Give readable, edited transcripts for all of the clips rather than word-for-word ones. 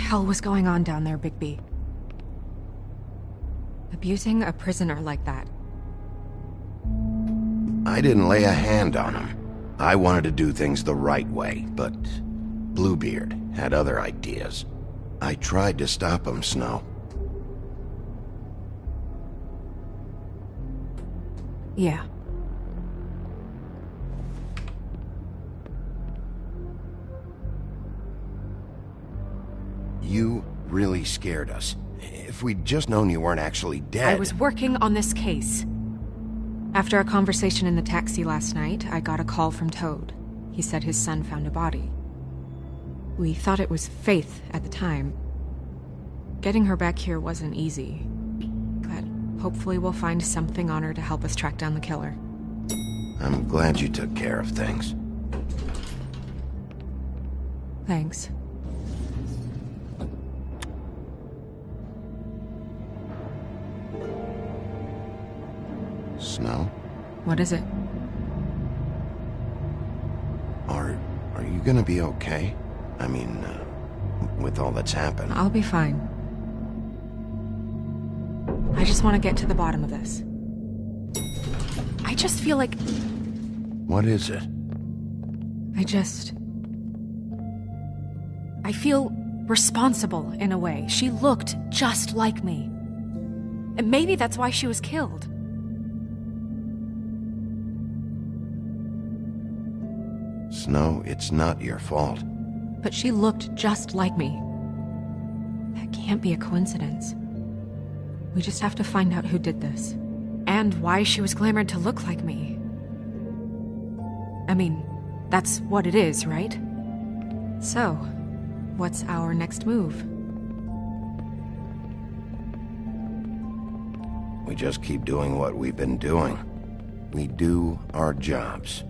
hell was going on down there, Bigby? Abusing a prisoner like that. I didn't lay a hand on him. I wanted to do things the right way, but Bluebeard had other ideas. I tried to stop him, Snow. Yeah. You really scared us. If we'd just known you weren't actually dead... I was working on this case. After a conversation in the taxi last night, I got a call from Toad. He said his son found a body. We thought it was Faith at the time. Getting her back here wasn't easy. But hopefully we'll find something on her to help us track down the killer. I'm glad you took care of things. Thanks. Snow? What is it? Are you gonna be okay? I mean, with all that's happened. I'll be fine. I just want to get to the bottom of this. I just feel like... What is it? I feel responsible in a way. She looked just like me. And maybe that's why she was killed. Snow, it's not your fault. But she looked just like me. That can't be a coincidence. We just have to find out who did this. And why she was glamored to look like me. I mean, that's what it is, right? So, what's our next move? We just keep doing what we've been doing. We do our jobs.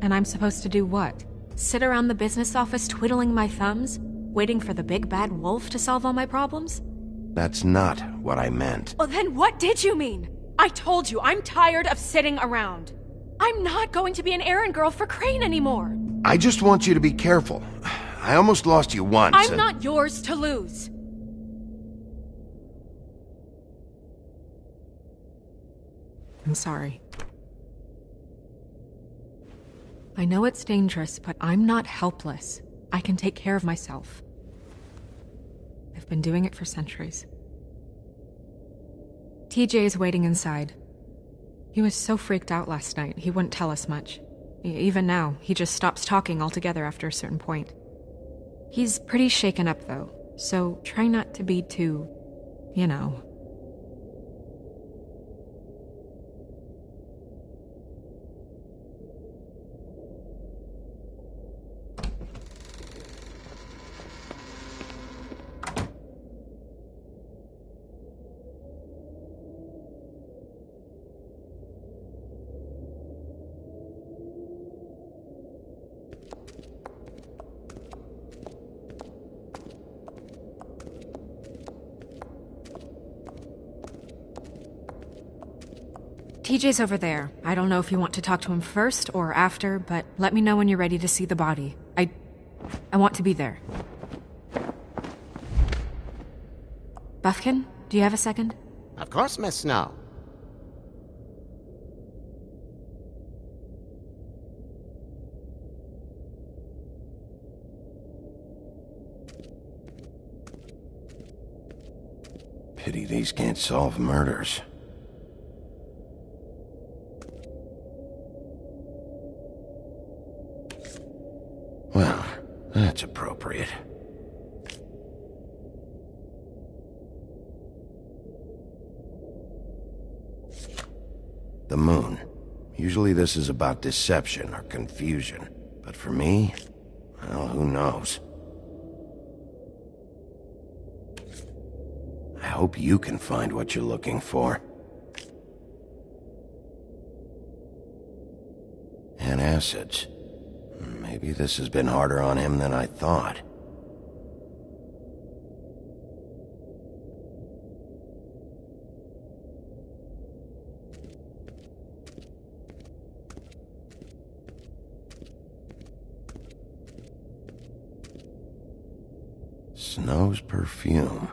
And I'm supposed to do what? Sit around the business office twiddling my thumbs, waiting for the big bad wolf to solve all my problems? That's not what I meant. Well, then what did you mean? I told you, I'm tired of sitting around. I'm not going to be an errand girl for Crane anymore. I just want you to be careful. I almost lost you once. I'm not yours to lose. I'm sorry. I know it's dangerous, but I'm not helpless. I can take care of myself. I've been doing it for centuries. TJ is waiting inside. He was so freaked out last night, he wouldn't tell us much. Even now, he just stops talking altogether after a certain point. He's pretty shaken up, though, so try not to be too, you know... TJ's over there. I don't know if you want to talk to him first or after, but let me know when you're ready to see the body. I want to be there. Buffkin, do you have a second? Of course, Miss Snow. Pity these can't solve murders. Well, that's appropriate. The moon. Usually this is about deception or confusion. But for me, well, who knows? I hope you can find what you're looking for. Antacids. Maybe this has been harder on him than I thought. Snow's perfume.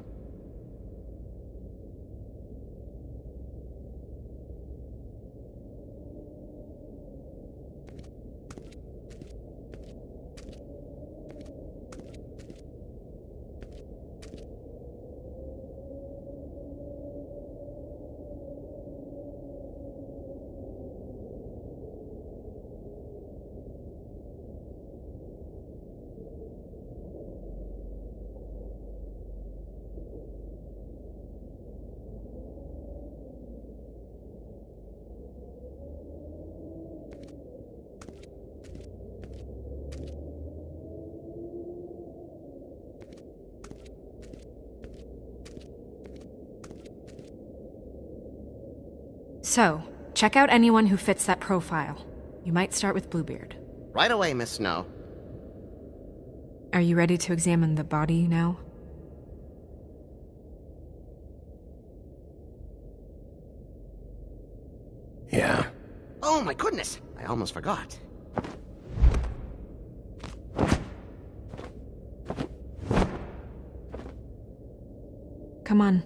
So, check out anyone who fits that profile. You might start with Bluebeard. Right away, Miss Snow. Are you ready to examine the body now? Yeah. Oh my goodness! I almost forgot. Come on.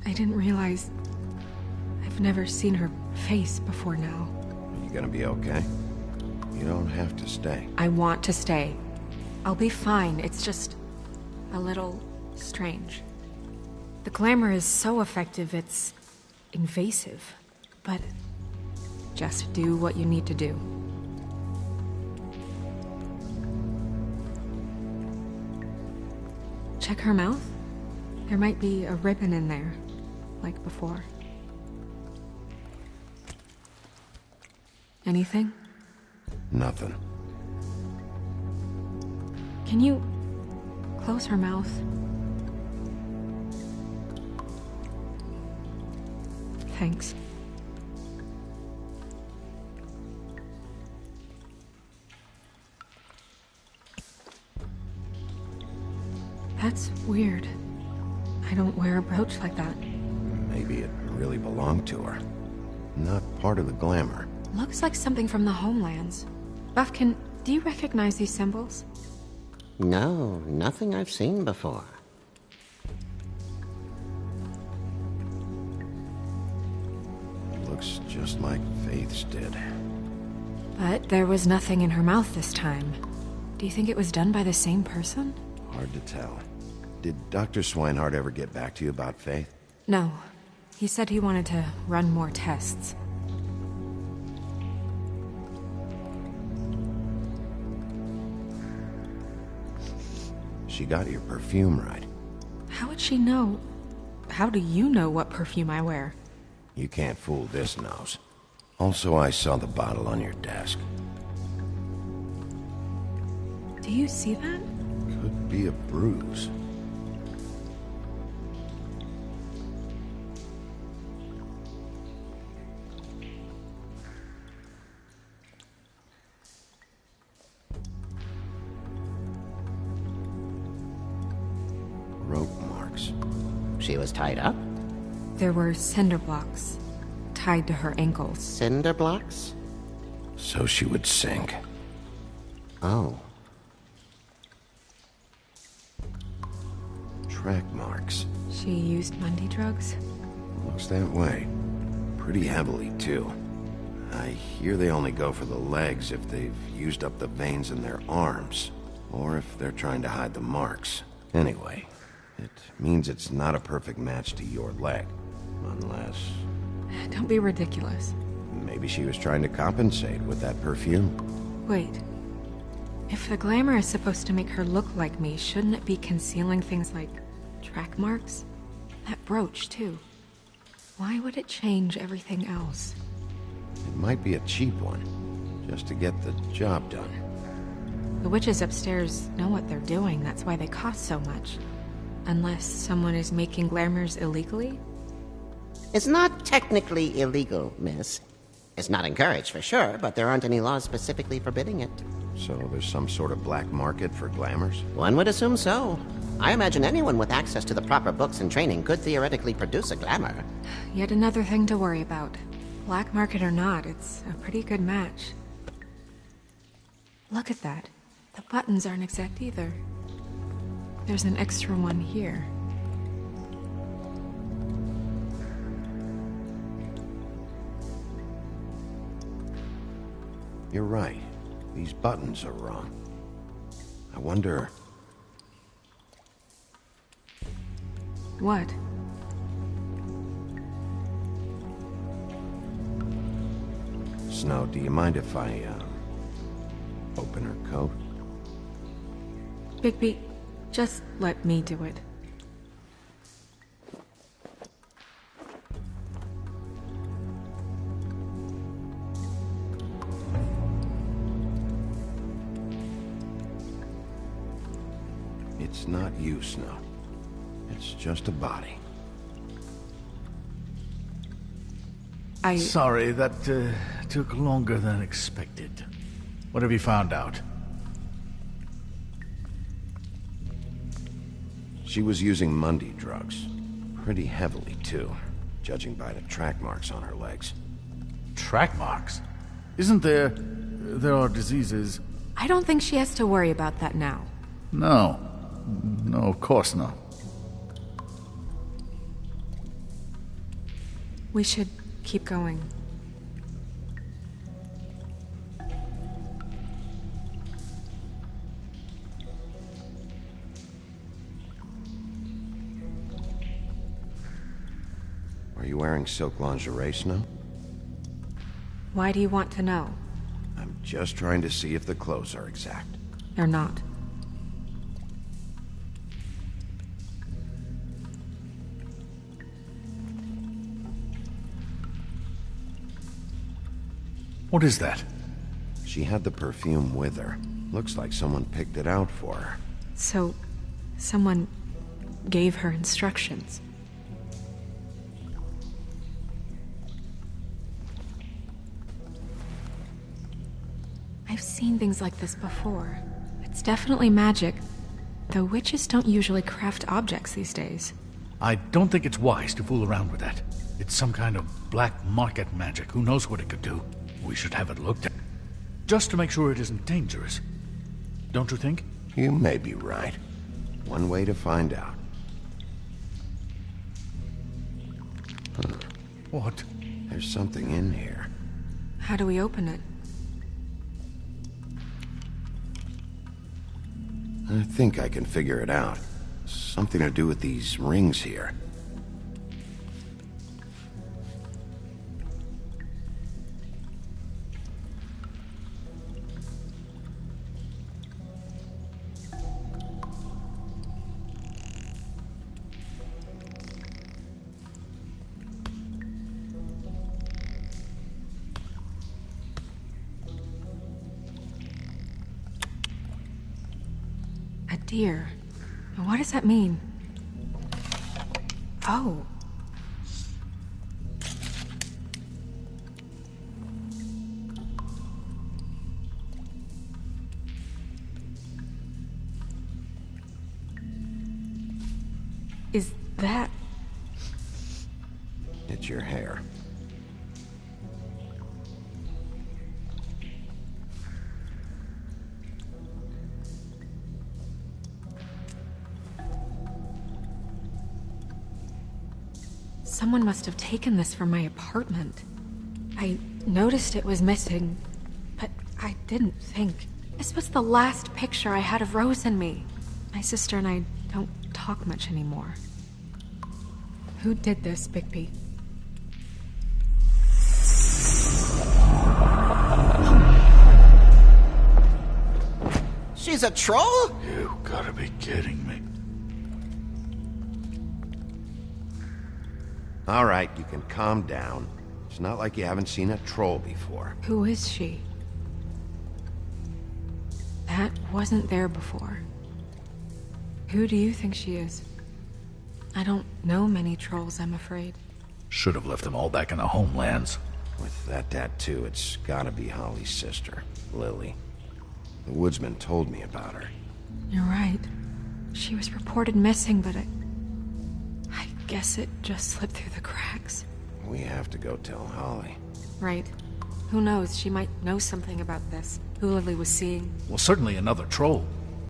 I didn't realize... I've never seen her face before now. You gonna be okay? You don't have to stay. I want to stay. I'll be fine, it's just... a little... strange. The glamour is so effective, it's... invasive. But... just do what you need to do. Check her mouth. There might be a ribbon in there. Like before. Anything? Nothing. Can you close her mouth? Thanks. That's weird. I don't wear a brooch like that. Maybe it really belonged to her. Not part of the glamour. Looks like something from the homelands. Buffkin, do you recognize these symbols? No, nothing I've seen before. Looks just like Faith's did. But there was nothing in her mouth this time. Do you think it was done by the same person? Hard to tell. Did Dr. Swinehart ever get back to you about Faith? No. He said he wanted to run more tests. She got your perfume right. How would she know? How do you know what perfume I wear? You can't fool this nose. Also, I saw the bottle on your desk. Do you see that? Could be a bruise. Rope marks. She was tied up? There were cinder blocks tied to her ankles. Cinder blocks? So she would sink. Oh. Track marks. She used Mundy drugs? Looks that way. Pretty heavily, too. I hear they only go for the legs if they've used up the veins in their arms, or if they're trying to hide the marks. Anyway, it means it's not a perfect match to your leg. Unless... Don't be ridiculous. maybe she was trying to compensate with that perfume. Wait. If the glamour is supposed to make her look like me, shouldn't it be concealing things like track marks? That brooch, too. Why would it change everything else? It might be a cheap one, just to get the job done. The witches upstairs know what they're doing, that's why they cost so much. Unless someone is making glamours illegally? It's not technically illegal, miss. It's not encouraged for sure, but there aren't any laws specifically forbidding it. So there's some sort of black market for glamours? One would assume so. I imagine anyone with access to the proper books and training could theoretically produce a glamour. Yet another thing to worry about. Black market or not, it's a pretty good match. Look at that. The buttons aren't exact either. There's an extra one here. You're right. These buttons are wrong. I wonder... What? Snow, do you mind if I, open her coat? Bigby, just let me do it. It's not you, Snow. It's just a body. Sorry, that took longer than expected. What have you found out? She was using Mundy drugs. Pretty heavily, too, judging by the track marks on her legs. Track marks? Isn't there... there are diseases... I don't think she has to worry about that now. No. No, of course not. We should keep going. Are you wearing silk lingerie, Snow? Why do you want to know? I'm just trying to see if the clothes are exact. They're not. What is that? She had the perfume with her. Looks like someone picked it out for her. So, someone gave her instructions. I've seen things like this before. It's definitely magic, though witches don't usually craft objects these days. I don't think it's wise to fool around with that. It's some kind of black market magic. Who knows what it could do? We should have it looked at. Just to make sure it isn't dangerous. Don't you think? You may be right. One way to find out. What? There's something in here. How do we open it? I think I can figure it out. Something to do with these rings here. A deer. What does that mean? Oh. Is that... It's your hair. Someone must have taken this from my apartment. I noticed it was missing, but I didn't think. This was the last picture I had of Rose and me. My sister and I don't talk much anymore. Who did this, Bigby? Lily's a troll? You gotta be kidding me. All right, you can calm down. It's not like you haven't seen a troll before. Who is she? That wasn't there before. Who do you think she is? I don't know many trolls, I'm afraid. Should have left them all back in the homelands. With that tattoo, it's gotta be Holly's sister, Lily. The woodsman told me about her. You're right. She was reported missing, but I guess it just slipped through the cracks. We have to go tell Holly. Right. Who knows, she might know something about this. Who Lily was seeing. Well, certainly another troll.